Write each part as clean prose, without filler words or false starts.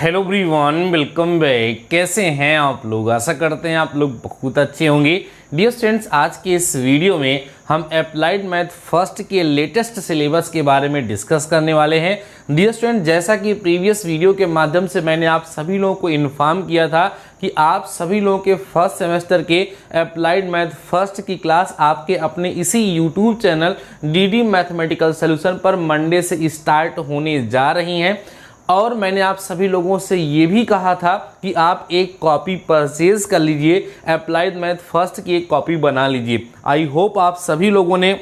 Hello everyone, welcome back. कैसे हैं आप लोग? आशा करते हैं आप लोग बहुत अच्छे होंगे। डियर स्टूडेंट्स, आज के इस वीडियो में हम अप्लाइड मैथ फर्स्ट के लेटेस्ट सिलेबस के बारे में डिस्कस करने वाले हैं। डियर स्टूडेंट, जैसा कि प्रीवियस वीडियो के माध्यम से मैंने आप सभी लोगों को इन्फॉर्म किया था कि आप सभी लोगों के फर्स्ट सेमेस्टर के अप्लाइड मैथ फर्स्ट की क्लास आपके अपने इसी YouTube channel DD mathematical solution पर मंडे से स्टार्ट होने जा रही हैं। और मैंने आप सभी लोगों से ये भी कहा था कि आप एक कॉपी परचेज कर लीजिए, अप्लाइड मैथ फर्स्ट की एक कॉपी बना लीजिए। आई होप आप सभी लोगों ने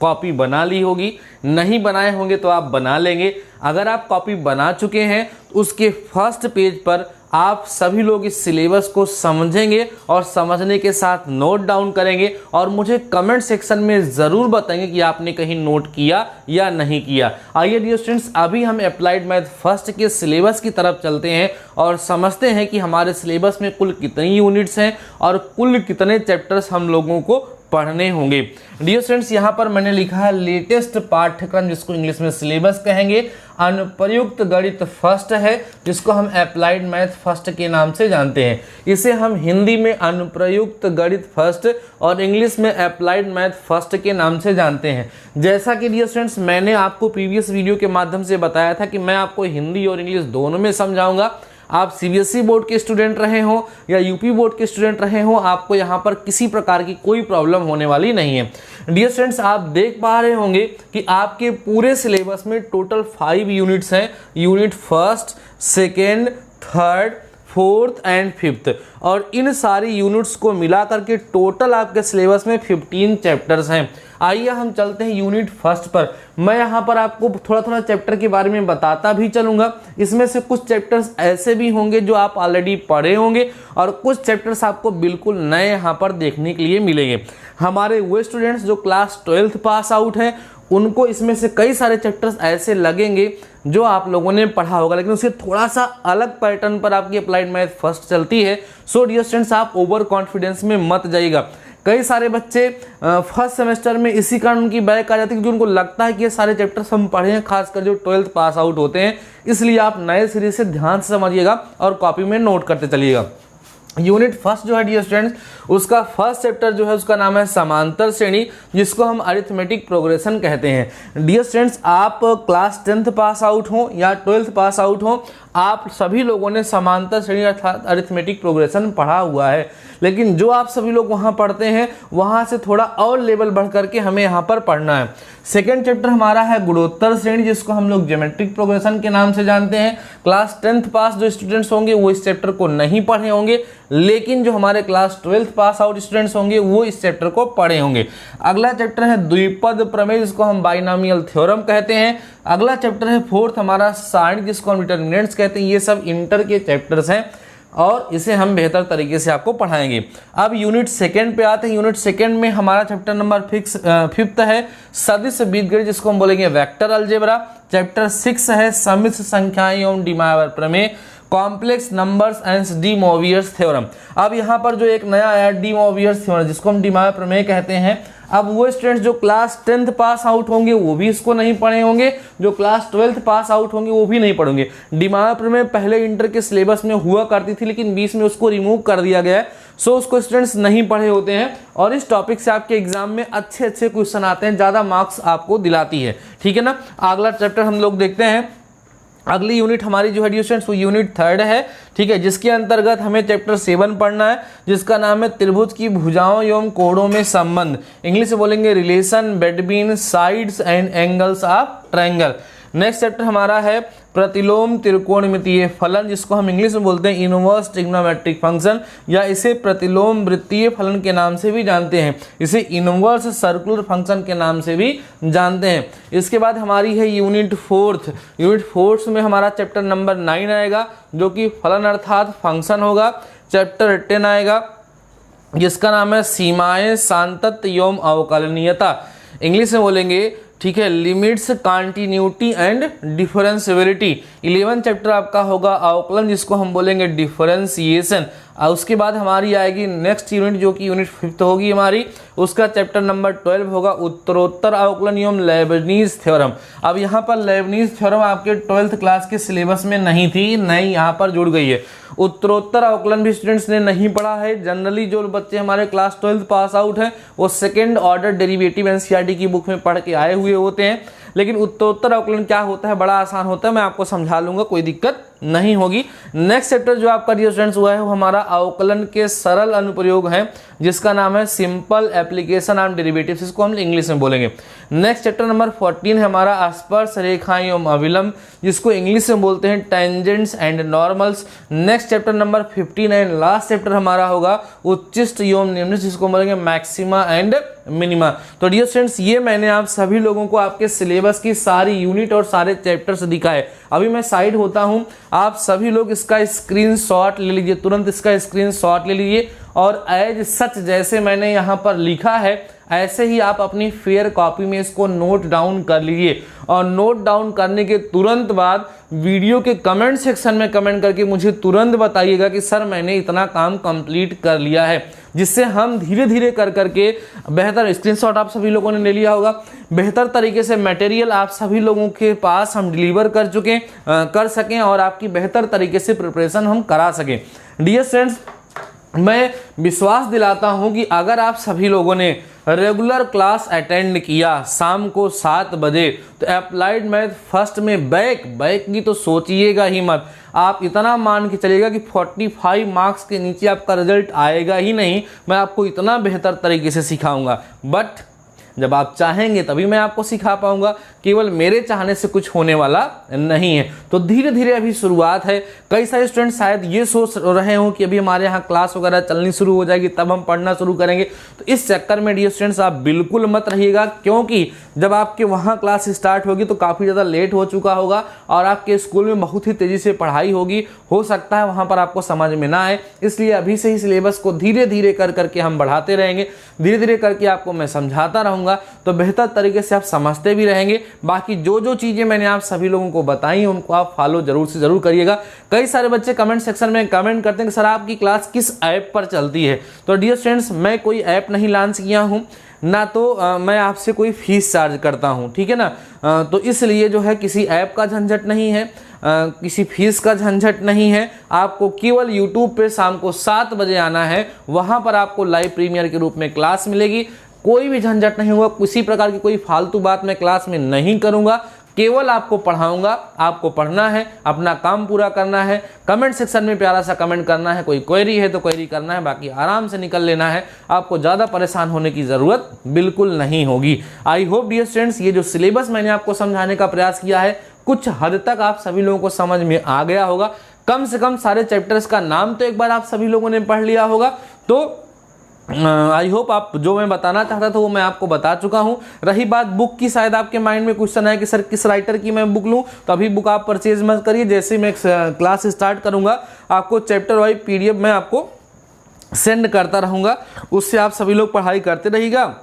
कॉपी बना ली होगी, नहीं बनाए होंगे तो आप बना लेंगे। अगर आप कॉपी बना चुके हैं उसके फर्स्ट पेज पर आप सभी लोग इस सिलेबस को समझेंगे और समझने के साथ नोट डाउन करेंगे और मुझे कमेंट सेक्शन में ज़रूर बताएंगे कि आपने कहीं नोट किया या नहीं किया। आइए डियर स्टूडेंट्स, अभी हम अप्लाइड मैथ फर्स्ट के सिलेबस की तरफ चलते हैं और समझते हैं कि हमारे सिलेबस में कुल कितनी यूनिट्स हैं और कुल कितने चैप्टर्स हम लोगों को पढ़ने होंगे। डियर स्टूडेंट्स, यहाँ पर मैंने लिखा है लेटेस्ट पाठ्यक्रम, जिसको इंग्लिश में सिलेबस कहेंगे। अनुप्रयुक्त गणित फर्स्ट है, जिसको हम अप्लाइड मैथ फर्स्ट के नाम से जानते हैं। इसे हम हिंदी में अनुप्रयुक्त गणित फर्स्ट और इंग्लिश में अप्लाइड मैथ फर्स्ट के नाम से जानते हैं। जैसा कि डियर स्टूडेंट्स, मैंने आपको प्रीवियस वीडियो के माध्यम से बताया था कि मैं आपको हिंदी और इंग्लिश दोनों में समझाऊंगा। आप सीबीएसई बोर्ड के स्टूडेंट रहे हो या यूपी बोर्ड के स्टूडेंट रहे हो, आपको यहाँ पर किसी प्रकार की कोई प्रॉब्लम होने वाली नहीं है। डियर स्टूडेंट्स, आप देख पा रहे होंगे कि आपके पूरे सिलेबस में टोटल 5 यूनिट्स हैं। Unit first, second, third, fourth and fifth, और इन सारी यूनिट्स को मिला करके टोटल आपके सिलेबस में 15 चैप्टर्स हैं। आइए हम चलते हैं यूनिट फर्स्ट पर। मैं यहाँ पर आपको थोड़ा थोड़ा चैप्टर के बारे में बताता भी चलूँगा। इसमें से कुछ चैप्टर्स ऐसे भी होंगे जो आप ऑलरेडी पढ़े होंगे और कुछ चैप्टर्स आपको बिल्कुल नए यहाँ पर देखने के लिए मिलेंगे। हमारे वो स्टूडेंट्स जो क्लास 12th पास आउट हैं, उनको इसमें से कई सारे चैप्टर्स ऐसे लगेंगे जो आप लोगों ने पढ़ा होगा, लेकिन उससे थोड़ा सा अलग पैटर्न पर आपकी अप्लाइड मैथ फर्स्ट चलती है। सो डियर स्टूडेंट्स, आप ओवर कॉन्फिडेंस में मत जाइएगा। कई सारे बच्चे फर्स्ट सेमेस्टर में इसी कारण उनकी बैक आ जाती है, क्योंकि उनको लगता है कि ये सारे चैप्टर्स हम पढ़े हैं, खासकर जो 12th पास आउट होते हैं। इसलिए आप नए सीरीज से ध्यान से समझिएगा और कॉपी में नोट करते चलिएगा। यूनिट फर्स्ट जो है डियर स्टूडेंट्स, उसका फर्स्ट चैप्टर जो है उसका नाम है समांतर श्रेणी, जिसको हम अरिथमेटिक प्रोग्रेशन कहते हैं। डियर स्टूडेंट्स, आप क्लास 10th पास आउट हो या 12th पास आउट हो, आप सभी लोगों ने समांतर श्रेणी अर्थात अरिथमेटिक प्रोग्रेशन पढ़ा हुआ है। लेकिन जो आप सभी लोग वहाँ पढ़ते हैं, वहाँ से थोड़ा और लेवल बढ़ करके हमें यहाँ पर पढ़ना है। सेकेंड चैप्टर हमारा है गुणोत्तर श्रेणी, जिसको हम लोग ज्योमेट्रिक प्रोग्रेशन के नाम से जानते हैं। क्लास 10th पास जो स्टूडेंट्स होंगे वो इस चैप्टर को नहीं पढ़े होंगे, लेकिन जो हमारे class 12th pass out students होंगे वो इस चैप्टर को पढ़े होंगे। अगला चैप्टर है द्विपद प्रमेय, जिसको हम बाइनोमियल थ्योरम कहते हैं। अगला चैप्टर है फोर्थ हमारा साइन, जिसको हम डिटरमिनेंट्स कहते हैं। ये सब इंटर के चैप्टर्स हैं और इसे हम बेहतर तरीके से आपको पढ़ाएंगे। अब यूनिट सेकेंड पे आते हैं। यूनिट सेकेंड में हमारा चैप्टर नंबर फिफ्थ है सदिश बीजगणित, जिसको हम बोलेंगे वेक्टर अलजेब्रा। चैप्टर 6 है समिश्र संख्याएं एवं डी मोइयर प्रमेय, complex numbers and de Moivre's theorem. अब यहाँ पर जो एक नया आया डी मोवियर्स थ्योरम, जिसको हम डी मोइयर प्रमेय कहते हैं। अब वो स्टूडेंट्स जो क्लास 10th पास आउट होंगे वो भी इसको नहीं पढ़े होंगे, जो क्लास 12th पास आउट होंगे वो भी नहीं पढ़ेंगे। डी मोइयर प्रमेय पहले इंटर के सिलेबस में हुआ करती थी, लेकिन बीच में उसको रिमूव कर दिया गया है। सो उसको स्टूडेंट्स नहीं पढ़े होते हैं और इस टॉपिक से आपके एग्जाम में अच्छे अच्छे क्वेश्चन आते हैं, ज़्यादा मार्क्स आपको दिलाती है। ठीक है ना। अगला चैप्टर हम लोग देखते हैं। अगली यूनिट हमारी जो है डियर स्टूडेंट्स वो यूनिट थर्ड है, ठीक है, जिसके अंतर्गत हमें चैप्टर 7 पढ़ना है, जिसका नाम है त्रिभुज की भुजाओं एवं कोणों में संबंध। इंग्लिश में बोलेंगे relation between sides and angles of triangle. Next chapter हमारा है प्रतिलोम त्रिकोणमितीय फलन, जिसको हम इंग्लिश में बोलते हैं इनवर्स ट्रिग्नोमेट्रिक फंक्शन, या इसे प्रतिलोम वृत्तीय फलन के नाम से भी जानते हैं। इसे इनवर्स सर्कुलर फंक्शन के नाम से भी जानते हैं। इसके बाद हमारी है यूनिट फोर्थ। यूनिट फोर्थ में हमारा चैप्टर नंबर 9 आएगा, जो कि फलन अर्थात फंक्शन होगा। चैप्टर 10 आएगा, जिसका नाम है सीमाएं सातत्य एवं अवकलनीयता। इंग्लिश में बोलेंगे, ठीक है, limits continuity and differentiability. 11 chapter आपका होगा अवकलन, जिसको हम बोलेंगे डिफरेंशिएशन। उसके बाद हमारी आएगी नेक्स्ट यूनिट जो कि यूनिट 5 होगी हमारी, उसका चैप्टर नंबर 12 होगा उत्तरोत्तर अवकलन एवं लेबनीज थ्योरम। अब यहाँ पर लेबनीज थ्योरम आपके 12th क्लास के सिलेबस में नहीं थी, नई यहाँ पर जुड़ गई है। उत्तरोत्तर अवकलन भी स्टूडेंट्स ने नहीं पढ़ा है। जनरली जो बच्चे हमारे क्लास 12th पास आउट हैं वो सेकेंड ऑर्डर डेरिवेटिव एनसीईआरटी की बुक में पढ़ के आए हुए होते हैं, लेकिन उत्तरोत्तर अवकलन क्या होता है, बड़ा आसान होता है, मैं आपको समझा लूंगा, कोई दिक्कत नहीं होगी। नेक्स्ट चैप्टर जो आपका डियर स्टूडेंट्स हुआ है वो हमारा अवकलन के सरल अनुप्रयोग है, जिसका नाम है सिंपल एप्लीकेशन ऑफ डेरिवेटिव्स, इसको हम इंग्लिश में बोलेंगे। नेक्स्ट चैप्टर नंबर 14 है हमारा स्पर्श रेखाएं एवं अविलंब, जिसको इंग्लिश में बोलते हैं tangents and normals. Next chapter number 15 and last chapter हमारा होगा उच्चिष्ट एवं निम्नलिखित, जिसको बोलेंगे मैक्सिमा एंड मिनिमा। तो डियर स्टूडेंट्स ये मैंने आप सभी लोगों को आपके सिलेबस की सारी यूनिट और सारे चैप्टर्स दिखाए। अभी मैं साइड होता हूं, आप सभी लोग इसका स्क्रीनशॉट ले लीजिए, तुरंत इसका स्क्रीनशॉट ले लीजिए और एज सच जैसे मैंने यहाँ पर लिखा है ऐसे ही आप अपनी फेयर कॉपी में इसको नोट डाउन कर लीजिए। और नोट डाउन करने के तुरंत बाद वीडियो के कमेंट सेक्शन में कमेंट करके मुझे तुरंत बताइएगा कि सर मैंने इतना काम कंप्लीट कर लिया है, जिससे हम धीरे धीरे कर करके बेहतर, स्क्रीनशॉट आप सभी लोगों ने ले लिया होगा, बेहतर तरीके से मटेरियल आप सभी लोगों के पास हम डिलीवर कर सकें और आपकी बेहतर तरीके से प्रिपरेशन हम करा सकें। डियर फ्रेंड्स, मैं विश्वास दिलाता हूं कि अगर आप सभी लोगों ने रेगुलर क्लास अटेंड किया शाम को 7 बजे, तो अप्लाइड मैथ फर्स्ट में बैक की तो सोचिएगा ही मत। आप इतना मान के चलिएगा कि 45 मार्क्स के नीचे आपका रिजल्ट आएगा ही नहीं। मैं आपको इतना बेहतर तरीके से सिखाऊंगा, बट जब आप चाहेंगे तभी मैं आपको सिखा पाऊंगा, केवल मेरे चाहने से कुछ होने वाला नहीं है। तो धीरे धीरे अभी शुरुआत है। कई सारे स्टूडेंट शायद ये सोच रहे हो कि अभी हमारे यहाँ क्लास वगैरह चलनी शुरू हो जाएगी तब हम पढ़ना शुरू करेंगे, तो इस चक्कर में डियर स्टूडेंट्स आप बिल्कुल मत रहिएगा, क्योंकि जब आपके वहाँ क्लास स्टार्ट होगी तो काफ़ी ज़्यादा लेट हो चुका होगा और आपके स्कूल में बहुत ही तेज़ी से पढ़ाई होगी, हो सकता है वहाँ पर आपको समझ में ना आए। इसलिए अभी से ही सिलेबस को धीरे धीरे करके हम बढ़ाते रहेंगे, धीरे धीरे करके आपको मैं समझाता रहूँगा, तो बेहतर तरीके से आप समझते भी रहेंगे। बाकी जो जो चीज़ें मैंने आप सभी लोगों को बताई उनको आप फॉलो जरूर से जरूर करिएगा। कई सारे बच्चे कमेंट सेक्शन में कमेंट करते हैं कि सर आपकी क्लास किस ऐप पर चलती है। तो डियर स्टूडेंट्स, मैं कोई ऐप नहीं लॉन्च किया हूँ, ना तो मैं आपसे कोई फीस चार्ज करता हूँ, ठीक है ना। तो इसलिए जो है किसी ऐप का झंझट नहीं है, किसी फीस का झंझट नहीं है। आपको केवल YouTube पे शाम को 7 बजे आना है, वहाँ पर आपको लाइव प्रीमियर के रूप में क्लास मिलेगी। कोई भी झंझट नहीं होगा, किसी प्रकार की कोई फालतू बात मैं क्लास में नहीं करूँगा, केवल आपको पढ़ाऊंगा। आपको पढ़ना है, अपना काम पूरा करना है, कमेंट सेक्शन में प्यारा सा कमेंट करना है, कोई क्वेरी है तो क्वेरी करना है, बाकी आराम से निकल लेना है। आपको ज़्यादा परेशान होने की ज़रूरत बिल्कुल नहीं होगी। आई होप डियर स्टूडेंट्स ये जो सिलेबस मैंने आपको समझाने का प्रयास किया है कुछ हद तक आप सभी लोगों को समझ में आ गया होगा। कम से कम सारे चैप्टर्स का नाम तो एक बार आप सभी लोगों ने पढ़ लिया होगा। तो आई होप आप जो मैं बताना चाहता था वो मैं आपको बता चुका हूँ। रही बात बुक की, शायद आपके माइंड में क्वेश्चन है कि सर किस राइटर की मैं बुक लूँ, तो अभी बुक आप परचेज मत करिए। जैसे ही मैं क्लास स्टार्ट करूँगा आपको चैप्टर वाइज PDF मैं आपको सेंड करता रहूँगा, उससे आप सभी लोग पढ़ाई करते रहिएगा।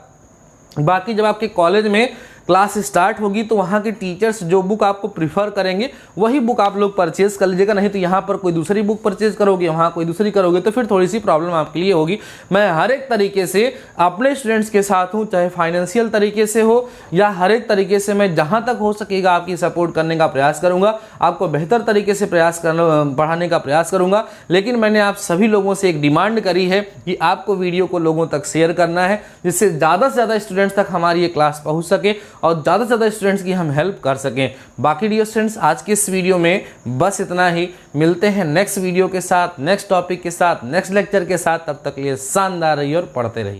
बाकी जब आपके कॉलेज में क्लास स्टार्ट होगी तो वहाँ के टीचर्स जो बुक आपको प्रीफर करेंगे वही बुक आप लोग परचेज कर लीजिएगा। नहीं तो यहाँ पर कोई दूसरी बुक परचेज करोगे, वहाँ कोई दूसरी करोगे, तो फिर थोड़ी सी प्रॉब्लम आपके लिए होगी। मैं हर एक तरीके से अपने स्टूडेंट्स के साथ हूँ, चाहे फाइनेंशियल तरीके से हो या हर एक तरीके से मैं जहाँ तक हो सकेगा आपकी सपोर्ट करने का प्रयास करूँगा, आपको बेहतर तरीके से पढ़ाने का प्रयास करूँगा। लेकिन मैंने आप सभी लोगों से एक डिमांड करी है कि आपको वीडियो को लोगों तक शेयर करना है, जिससे ज़्यादा से ज़्यादा स्टूडेंट्स तक हमारी ये क्लास पहुँच सके और ज़्यादा से ज़्यादा स्टूडेंट्स की हम हेल्प कर सकें। बाकी डियर स्टूडेंट्स आज के इस वीडियो में बस इतना ही। मिलते हैं नेक्स्ट वीडियो के साथ, नेक्स्ट टॉपिक के साथ, नेक्स्ट लेक्चर के साथ। तब तक के लिए शानदार रहिए और पढ़ते रहिए।